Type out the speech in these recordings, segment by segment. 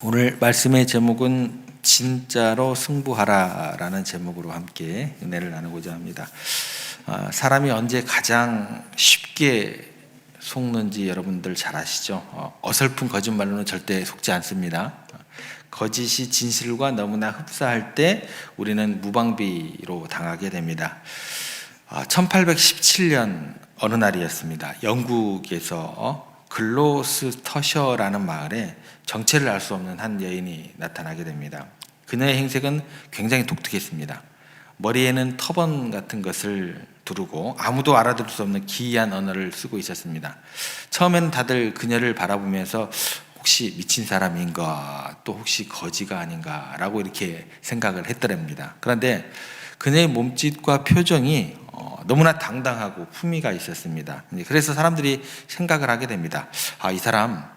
오늘 말씀의 제목은 진짜로 승부하라라는 제목으로 함께 은혜를 나누고자 합니다. 사람이 언제 가장 쉽게 속는지 여러분들 잘 아시죠? 어설픈 거짓말로는 절대 속지 않습니다. 거짓이 진실과 너무나 흡사할 때 우리는 무방비로 당하게 됩니다. 1817년 어느 날이었습니다. 영국에서 글로스터셔라는 마을에 정체를 알 수 없는 한 여인이 나타나게 됩니다. 그녀의 행색은 굉장히 독특했습니다. 머리에는 터번 같은 것을 두르고 아무도 알아들을 수 없는 기이한 언어를 쓰고 있었습니다. 처음에는 다들 그녀를 바라보면서 혹시 미친 사람인가, 또 혹시 거지가 아닌가라고 이렇게 생각을 했더랍니다. 그런데 그녀의 몸짓과 표정이 너무나 당당하고 품위가 있었습니다. 그래서 사람들이 생각을 하게 됩니다. 이 사람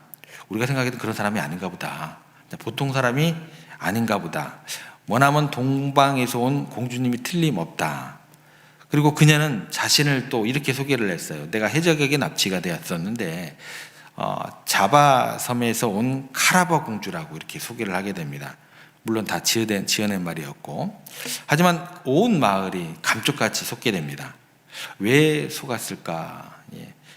우리가 생각해도 그런 사람이 아닌가 보다. 보통 사람이 아닌가 보다. 머나먼 동방에서 온 공주님이 틀림없다. 그리고 그녀는 자신을 또 이렇게 소개를 했어요. 내가 해적에게 납치가 되었었는데 자바 섬에서 온 카라바 공주라고 이렇게 소개를 하게 됩니다. 물론 다 지어낸 말이었고, 하지만 온 마을이 감쪽같이 속게 됩니다. 왜 속았을까?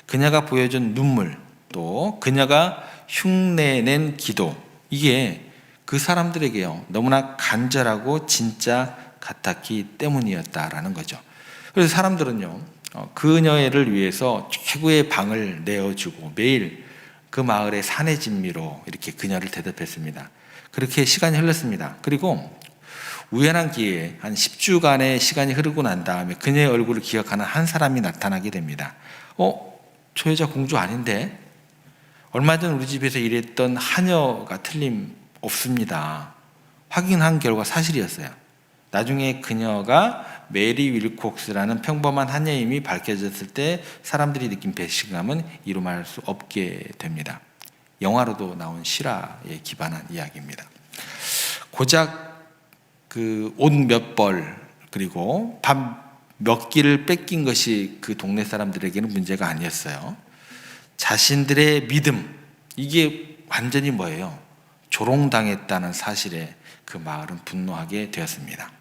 그녀가 보여준 눈물, 또 그녀가 흉내낸 기도, 이게 그 사람들에게요 너무나 간절하고 진짜 같았기 때문이었다라는 거죠. 그래서 사람들은요 그녀를 위해서 최고의 방을 내어주고 매일 그 마을의 산의 진미로 이렇게 그녀를 대접했습니다. 그렇게 시간이 흘렀습니다. 그리고 우연한 기회에 한 10주간의 시간이 흐르고 난 다음에 그녀의 얼굴을 기억하는 한 사람이 나타나게 됩니다. 저 여자 공주 아닌데? 얼마 전 우리 집에서 일했던 하녀가 틀림없습니다. 확인한 결과 사실이었어요. 나중에 그녀가 메리 윌콕스라는 평범한 하녀임이 밝혀졌을 때 사람들이 느낀 배신감은 이루 말할 수 없게 됩니다. 영화로도 나온 실화에 기반한 이야기입니다. 고작 그 옷 몇 벌 그리고 밥 몇 끼를 뺏긴 것이 그 동네 사람들에게는 문제가 아니었어요. 자신들의 믿음, 이게 완전히 뭐예요? 조롱당했다는 사실에 그 마을은 분노하게 되었습니다.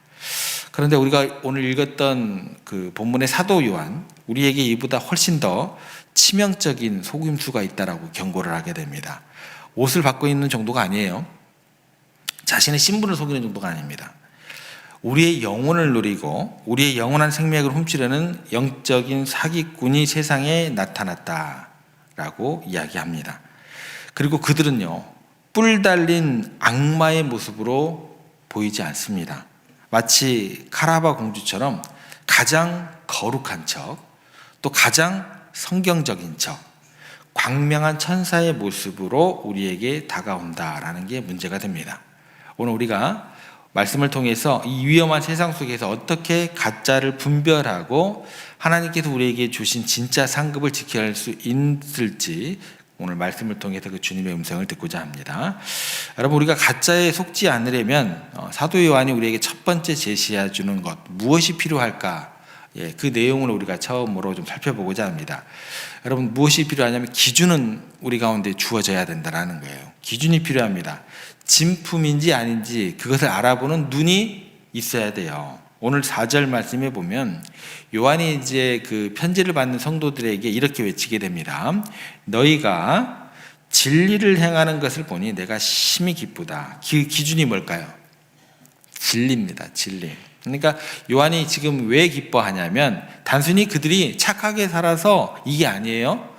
그런데 우리가 오늘 읽었던 그 본문의 사도 요한, 우리에게 이보다 훨씬 더 치명적인 속임수가 있다라고 경고를 하게 됩니다. 옷을 받고 있는 정도가 아니에요. 자신의 신분을 속이는 정도가 아닙니다. 우리의 영혼을 누리고 우리의 영원한 생명을 훔치려는 영적인 사기꾼이 세상에 나타났다라고 이야기합니다. 그리고 그들은요 뿔 달린 악마의 모습으로 보이지 않습니다. 마치 카라바 공주처럼 가장 거룩한 척, 또 가장 성경적인 척, 광명한 천사의 모습으로 우리에게 다가온다라는 게 문제가 됩니다. 오늘 우리가 말씀을 통해서 이 위험한 세상 속에서 어떻게 가짜를 분별하고 하나님께서 우리에게 주신 진짜 상급을 지켜야 할 수 있을지 오늘 말씀을 통해서 그 주님의 음성을 듣고자 합니다. 여러분, 우리가 가짜에 속지 않으려면 사도 요한이 우리에게 첫 번째 제시해 주는 것, 무엇이 필요할까? 그 내용을 우리가 처음으로 좀 살펴보고자 합니다. 여러분, 무엇이 필요하냐면 기준은 우리 가운데 주어져야 된다는 거예요. 기준이 필요합니다. 진품인지 아닌지 그것을 알아보는 눈이 있어야 돼요. 오늘 4절 말씀에 보면 요한이 이제 그 편지를 받는 성도들에게 이렇게 외치게 됩니다. 너희가 진리를 행하는 것을 보니 내가 심히 기쁘다. 기준이 뭘까요? 진리입니다. 진리. 그러니까 요한이 지금 왜 기뻐하냐면 단순히 그들이 착하게 살아서 이게 아니에요.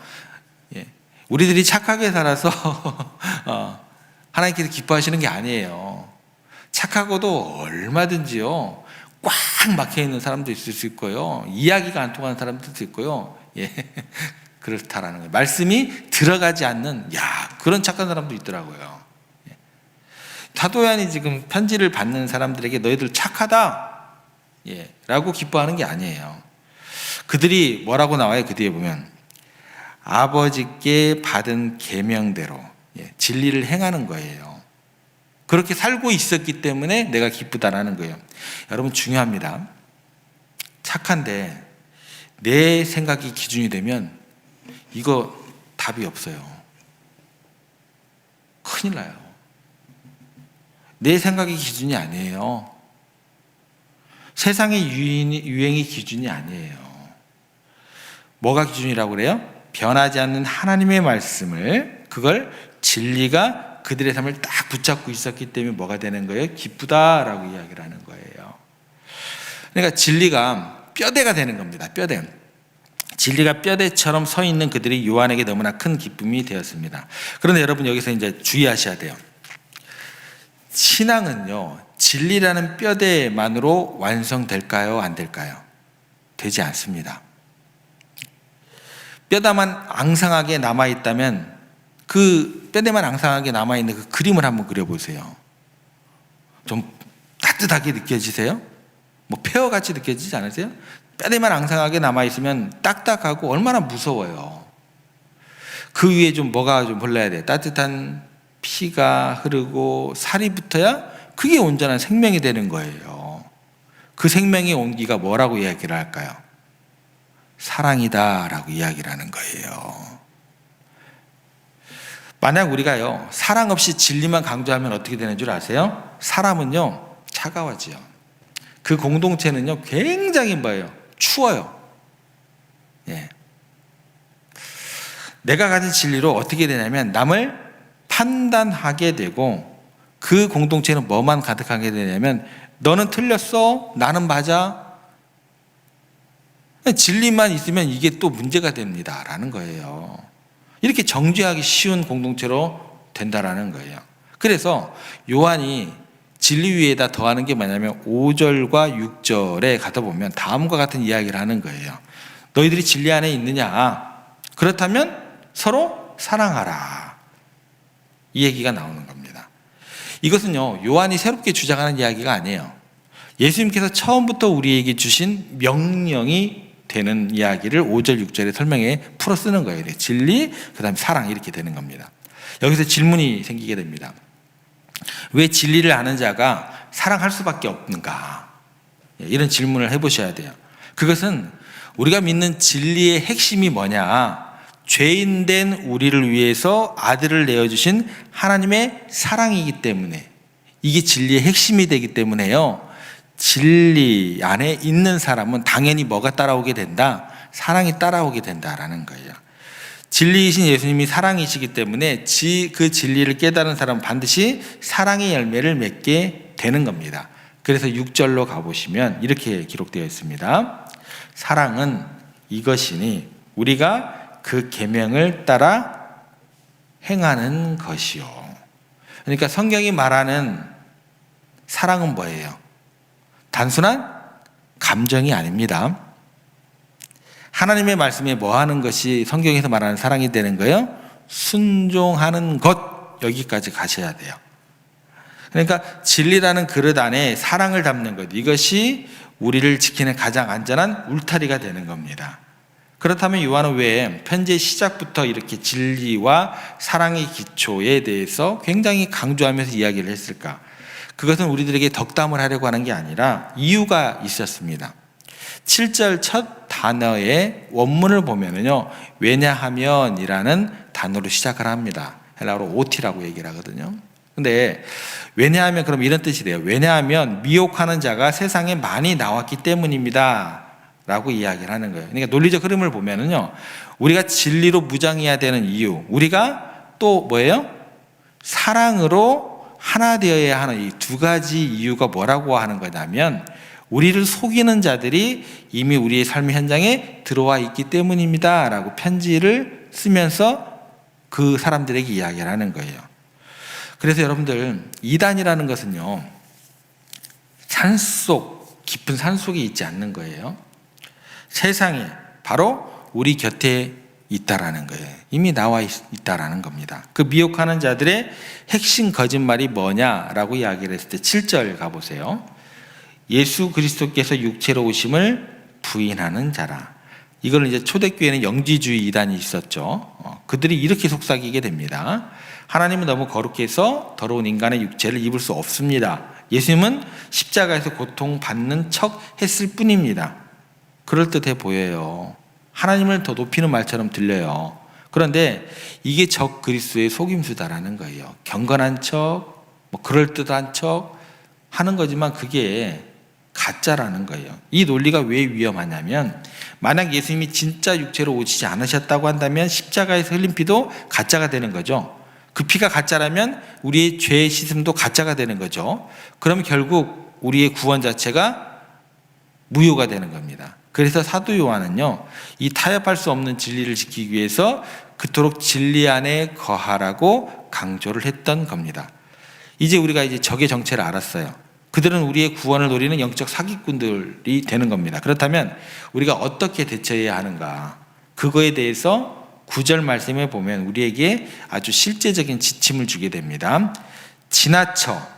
우리들이 착하게 살아서 하나님께서 기뻐하시는 게 아니에요. 착하고도 얼마든지요 꽉 막혀있는 사람도 있을 수 있고요, 이야기가 안 통하는 사람들도 있고요, 그렇다라는 거예요. 말씀이 들어가지 않는 그런 착한 사람도 있더라고요. 사도 요한이 지금 편지를 받는 사람들에게 너희들 착하다 라고 기뻐하는 게 아니에요. 그들이 뭐라고 나와요? 그 뒤에 보면 아버지께 받은 계명대로 진리를 행하는 거예요. 그렇게 살고 있었기 때문에 내가 기쁘다라는 거예요. 여러분, 중요합니다. 착한데 내 생각이 기준이 되면 이거 답이 없어요. 큰일 나요. 내 생각이 기준이 아니에요. 세상의 유행이 기준이 아니에요. 뭐가 기준이라고 그래요? 변하지 않는 하나님의 말씀을, 그걸 진리가 그들의 삶을 딱 붙잡고 있었기 때문에 뭐가 되는 거예요? 기쁘다라고 이야기를 하는 거예요. 그러니까 진리가 뼈대가 되는 겁니다. 뼈대. 진리가 뼈대처럼 서 있는 그들이 요한에게 너무나 큰 기쁨이 되었습니다. 그런데 여러분 여기서 이제 주의하셔야 돼요. 신앙은요, 진리라는 뼈대만으로 완성될까요? 안 될까요? 되지 않습니다. 뼈다만 앙상하게 남아있다면 그 뼈대만 앙상하게 남아있는 그 그림을 한번 그려보세요. 좀 따뜻하게 느껴지세요? 뭐 폐허같이 느껴지지 않으세요? 뼈대만 앙상하게 남아있으면 딱딱하고 얼마나 무서워요. 그 위에 좀 뭐가 좀 흘러야 돼요. 따뜻한 피가 흐르고 살이 붙어야 그게 온전한 생명이 되는 거예요. 그 생명의 온기가 뭐라고 이야기를 할까요? 사랑이다 라고 이야기를 하는 거예요. 만약 우리가요, 사랑 없이 진리만 강조하면 어떻게 되는 줄 아세요? 사람은요, 차가워져요. 그 공동체는요, 굉장히 뭐예요? 추워요. 예. 내가 가진 진리로 어떻게 되냐면 남을 판단하게 되고, 그 공동체는 뭐만 가득하게 되냐면 너는 틀렸어, 나는 맞아. 진리만 있으면 이게 또 문제가 됩니다 라는 거예요. 이렇게 정죄하기 쉬운 공동체로 된다라는 거예요. 그래서 요한이 진리 위에다 더하는 게 뭐냐면 5절과 6절에 가다 보면 다음과 같은 이야기를 하는 거예요. 너희들이 진리 안에 있느냐? 그렇다면 서로 사랑하라. 이 얘기가 나오는 겁니다. 이것은요, 요한이 새롭게 주장하는 이야기가 아니에요. 예수님께서 처음부터 우리에게 주신 명령이 되는 이야기를 5절, 6절에 설명해 풀어 쓰는 거예요. 진리, 그 다음에 사랑, 이렇게 되는 겁니다. 여기서 질문이 생기게 됩니다. 왜 진리를 아는 자가 사랑할 수밖에 없는가? 이런 질문을 해보셔야 돼요. 그것은 우리가 믿는 진리의 핵심이 뭐냐? 죄인된 우리를 위해서 아들을 내어주신 하나님의 사랑이기 때문에, 이게 진리의 핵심이 되기 때문에요, 진리 안에 있는 사람은 당연히 뭐가 따라오게 된다? 사랑이 따라오게 된다라는 거예요. 진리이신 예수님이 사랑이시기 때문에 그 진리를 깨달은 사람은 반드시 사랑의 열매를 맺게 되는 겁니다. 그래서 6절로 가보시면 이렇게 기록되어 있습니다. 사랑은 이것이니 우리가 그 계명을 따라 행하는 것이요. 그러니까 성경이 말하는 사랑은 뭐예요? 단순한 감정이 아닙니다. 하나님의 말씀에 뭐 하는 것이 성경에서 말하는 사랑이 되는 거예요? 순종하는 것, 여기까지 가셔야 돼요. 그러니까 진리라는 그릇 안에 사랑을 담는 것, 이것이 우리를 지키는 가장 안전한 울타리가 되는 겁니다. 그렇다면 요한은 왜 편지의 시작부터 이렇게 진리와 사랑의 기초에 대해서 굉장히 강조하면서 이야기를 했을까? 그것은 우리들에게 덕담을 하려고 하는 게 아니라 이유가 있었습니다. 7절 첫 단어의 원문을 보면은요, 왜냐하면이라는 단어로 시작을 합니다. 헬라어로 오티라고 얘기를 하거든요. 근데 왜냐하면 그럼 이런 뜻이 돼요. 왜냐하면 미혹하는 자가 세상에 많이 나왔기 때문입니다 라고 이야기를 하는 거예요. 그러니까 논리적 흐름을 보면은요, 우리가 진리로 무장해야 되는 이유, 우리가 또 뭐예요? 사랑으로 하나 되어야 하는 이 두 가지 이유가 뭐라고 하는 거냐면, 우리를 속이는 자들이 이미 우리의 삶의 현장에 들어와 있기 때문입니다 라고 편지를 쓰면서 그 사람들에게 이야기를 하는 거예요. 그래서 여러분들, 이단이라는 것은요, 산속, 깊은 산속에 있지 않는 거예요. 세상에 바로 우리 곁에 있다라는 거예요. 이미 나와 있다라는 겁니다. 그 미혹하는 자들의 핵심 거짓말이 뭐냐라고 이야기를 했을 때 7절 가보세요. 예수 그리스도께서 육체로 오심을 부인하는 자라. 이걸 이제 초대교회는 영지주의 이단이 있었죠. 그들이 이렇게 속삭이게 됩니다. 하나님은 너무 거룩해서 더러운 인간의 육체를 입을 수 없습니다. 예수님은 십자가에서 고통받는 척 했을 뿐입니다. 그럴듯해 보여요. 하나님을 더 높이는 말처럼 들려요. 그런데 이게 적 그리스도의 속임수다라는 거예요. 경건한 척, 뭐 그럴듯한 척 하는 거지만 그게 가짜라는 거예요. 이 논리가 왜 위험하냐면 만약 예수님이 진짜 육체로 오시지 않으셨다고 한다면 십자가에서 흘린 피도 가짜가 되는 거죠. 그 피가 가짜라면 우리의 죄의 씻음도 가짜가 되는 거죠. 그럼 결국 우리의 구원 자체가 무효가 되는 겁니다. 그래서 사도 요한은요, 이 타협할 수 없는 진리를 지키기 위해서 그토록 진리 안에 거하라고 강조를 했던 겁니다. 이제 우리가 적의 정체를 알았어요. 그들은 우리의 구원을 노리는 영적 사기꾼들이 되는 겁니다. 그렇다면 우리가 어떻게 대처해야 하는가? 그거에 대해서 9절 말씀에 보면 우리에게 아주 실제적인 지침을 주게 됩니다. 지나쳐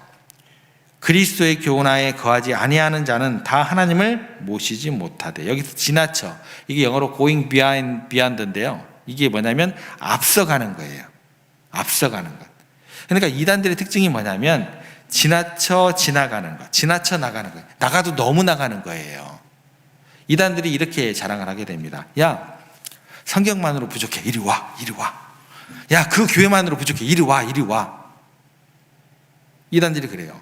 그리스도의 교훈하에 거하지 아니하는 자는 다 하나님을 모시지 못하되. 여기서 지나쳐, 이게 영어로 going beyond인데요. 이게 뭐냐면 앞서가는 거예요. 앞서가는 것. 그러니까 이단들의 특징이 뭐냐면 지나쳐 지나가는 것, 지나쳐 나가는 것, 나가도 너무 나가는 거예요. 이단들이 이렇게 자랑을 하게 됩니다. 야, 성경만으로 부족해. 이리 와, 이리 와. 야, 그 교회만으로 부족해. 이리 와, 이리 와. 이단들이 그래요.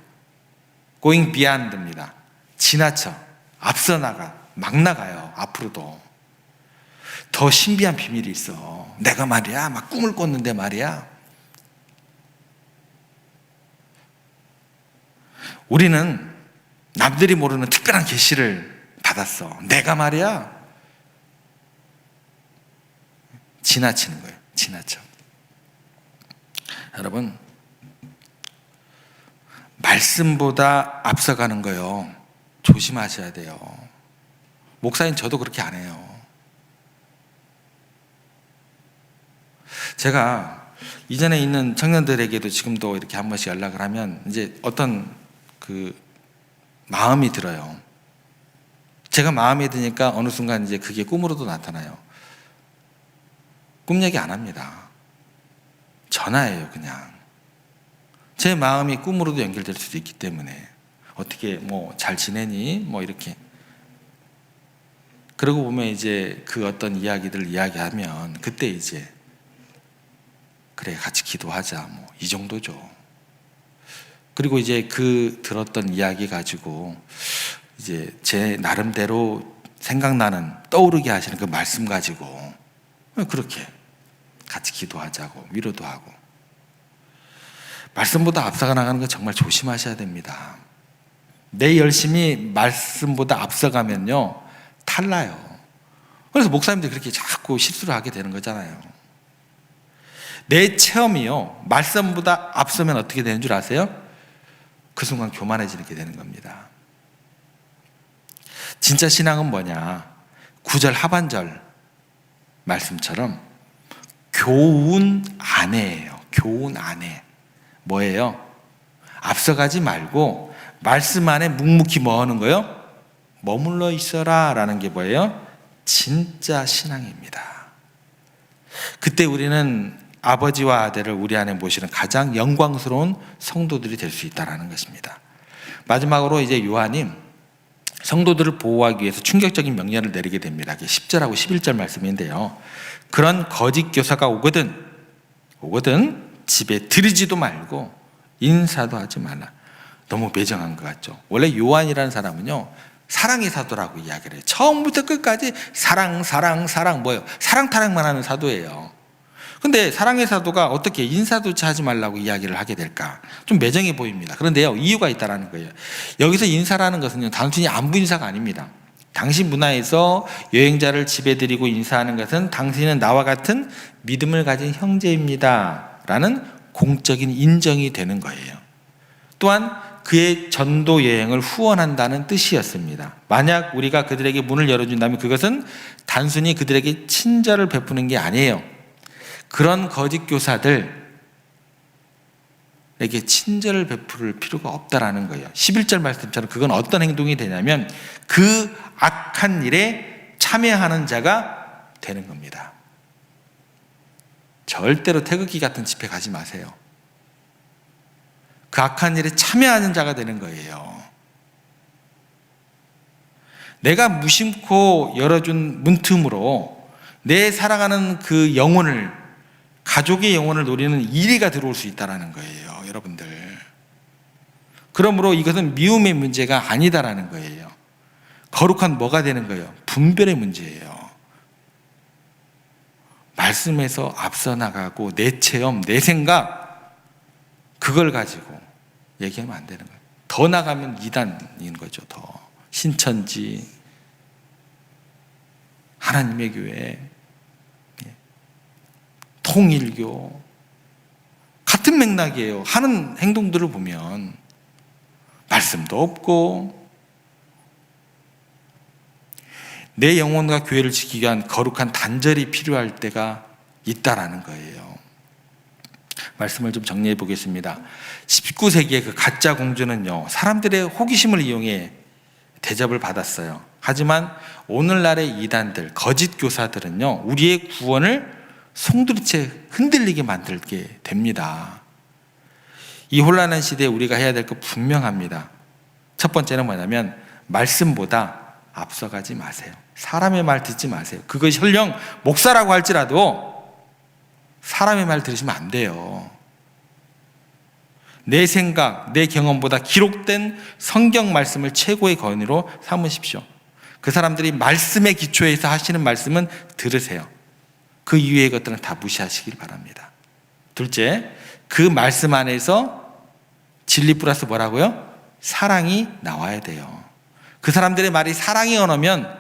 going beyond입니다. 지나쳐, 앞서 나가, 막 나가요. 앞으로도. 더 신비한 비밀이 있어. 내가 말이야, 막 꿈을 꿨는데 말이야. 우리는 남들이 모르는 특별한 계시를 받았어. 내가 말이야. 지나치는 거예요. 지나쳐. 여러분, 말씀보다 앞서가는 거요, 조심하셔야 돼요. 목사님 저도 그렇게 안 해요. 제가 이전에 있는 청년들에게도 지금도 이렇게 한 번씩 연락을 하면 이제 어떤 그 마음이 들어요. 제가 마음에 드니까 어느 순간 이제 그게 꿈으로도 나타나요. 꿈 얘기 안 합니다. 전화예요, 그냥. 제 마음이 꿈으로도 연결될 수도 있기 때문에 어떻게 뭐 잘 지내니? 뭐 이렇게. 그러고 보면 이제 그 어떤 이야기들 이야기하면 그때 이제 그래, 같이 기도하자. 뭐 이 정도죠. 그리고 이제 그 들었던 이야기 가지고 이제 제 나름대로 생각나는, 떠오르게 하시는 그 말씀 가지고 그렇게 같이 기도하자고 위로도 하고. 말씀보다 앞서가 나가는 거 정말 조심하셔야 됩니다. 내 열심이 말씀보다 앞서가면요, 탈나요. 그래서 목사님들이 그렇게 자꾸 실수를 하게 되는 거잖아요. 내 체험이요, 말씀보다 앞서면 어떻게 되는 줄 아세요? 그 순간 교만해지게 되는 겁니다. 진짜 신앙은 뭐냐? 9절 하반절 말씀처럼 교훈 안에예요. 교훈 안에. 뭐예요? 앞서가지 말고 말씀 안에 묵묵히 뭐 하는 거예요? 머물러 있어라 라는 게 뭐예요? 진짜 신앙입니다. 그때 우리는 아버지와 아들을 우리 안에 모시는 가장 영광스러운 성도들이 될 수 있다는 것입니다. 마지막으로 이제 요한이 성도들을 보호하기 위해서 충격적인 명령을 내리게 됩니다. 10절하고 11절 말씀인데요. 그런 거짓 교사가 오거든 집에 들이지도 말고 인사도 하지 말라. 너무 매정한 것 같죠. 원래 요한이라는 사람은요, 사랑의 사도라고 이야기를 해요. 처음부터 끝까지 사랑 뭐예요? 사랑 타령만 하는 사도예요. 근데 사랑의 사도가 어떻게 인사조차 하지 말라고 이야기를 하게 될까? 좀 매정해 보입니다. 그런데요, 이유가 있다는 거예요. 여기서 인사라는 것은요, 단순히 안부 인사가 아닙니다. 당신 문화에서 여행자를 집에 들이고 인사하는 것은 당신은 나와 같은 믿음을 가진 형제입니다 라는 공적인 인정이 되는 거예요. 또한 그의 전도 여행을 후원한다는 뜻이었습니다. 만약 우리가 그들에게 문을 열어준다면 그것은 단순히 그들에게 친절을 베푸는 게 아니에요. 그런 거짓 교사들에게 친절을 베풀 필요가 없다라는 거예요. 11절 말씀처럼 그건 어떤 행동이 되냐면 그 악한 일에 참여하는 자가 되는 겁니다. 절대로 태극기 같은 집회 가지 마세요. 그 악한 일에 참여하는 자가 되는 거예요. 내가 무심코 열어준 문틈으로 내 사랑하는 그 영혼을, 가족의 영혼을 노리는 이리가 들어올 수 있다는 거예요. 여러분들, 그러므로 이것은 미움의 문제가 아니다라는 거예요. 거룩한 뭐가 되는 거예요? 분별의 문제예요. 말씀에서 앞서 나가고 내 체험, 내 생각, 그걸 가지고 얘기하면 안 되는 거예요. 더 나가면 이단인 거죠. 더 신천지, 하나님의 교회, 통일교, 같은 맥락이에요. 하는 행동들을 보면 말씀도 없고, 내 영혼과 교회를 지키기 위한 거룩한 단절이 필요할 때가 있다라는 거예요. 말씀을 좀 정리해 보겠습니다. 19세기의 그 가짜 공주는요, 사람들의 호기심을 이용해 대접을 받았어요. 하지만 오늘날의 이단들, 거짓 교사들은요, 우리의 구원을 송두리째 흔들리게 만들게 됩니다. 이 혼란한 시대에 우리가 해야 될 거 분명합니다. 첫 번째는 뭐냐면 말씀보다 앞서가지 마세요. 사람의 말 듣지 마세요. 그것이 설령 목사라고 할지라도 사람의 말 들으시면 안 돼요. 내 생각, 내 경험보다 기록된 성경 말씀을 최고의 권위로 삼으십시오. 그 사람들이 말씀의 기초에서 하시는 말씀은 들으세요. 그 이외의 것들은 다 무시하시길 바랍니다. 둘째, 그 말씀 안에서 진리 플러스 뭐라고요? 사랑이 나와야 돼요. 그 사람들의 말이 사랑이 언어면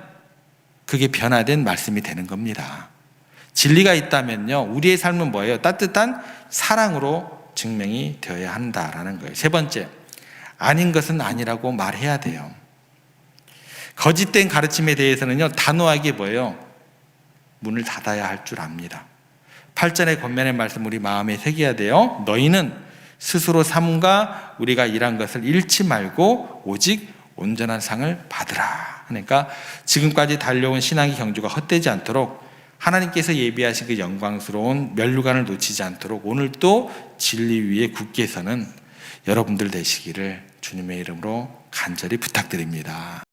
그게 변화된 말씀이 되는 겁니다. 진리가 있다면요, 우리의 삶은 뭐예요? 따뜻한 사랑으로 증명이 되어야 한다라는 거예요. 세 번째, 아닌 것은 아니라고 말해야 돼요. 거짓된 가르침에 대해서는요, 단호하게 뭐예요? 문을 닫아야 할 줄 압니다. 8절의 권면의 말씀 우리 마음에 새겨야 돼요. 너희는 스스로 삼가 우리가 일한 것을 잃지 말고 오직 온전한 상을 받으라. 그러니까 지금까지 달려온 신앙의 경주가 헛되지 않도록 하나님께서 예비하신 그 영광스러운 면류관을 놓치지 않도록 오늘 또 진리 위에 굳게 서는 여러분들 되시기를 주님의 이름으로 간절히 부탁드립니다.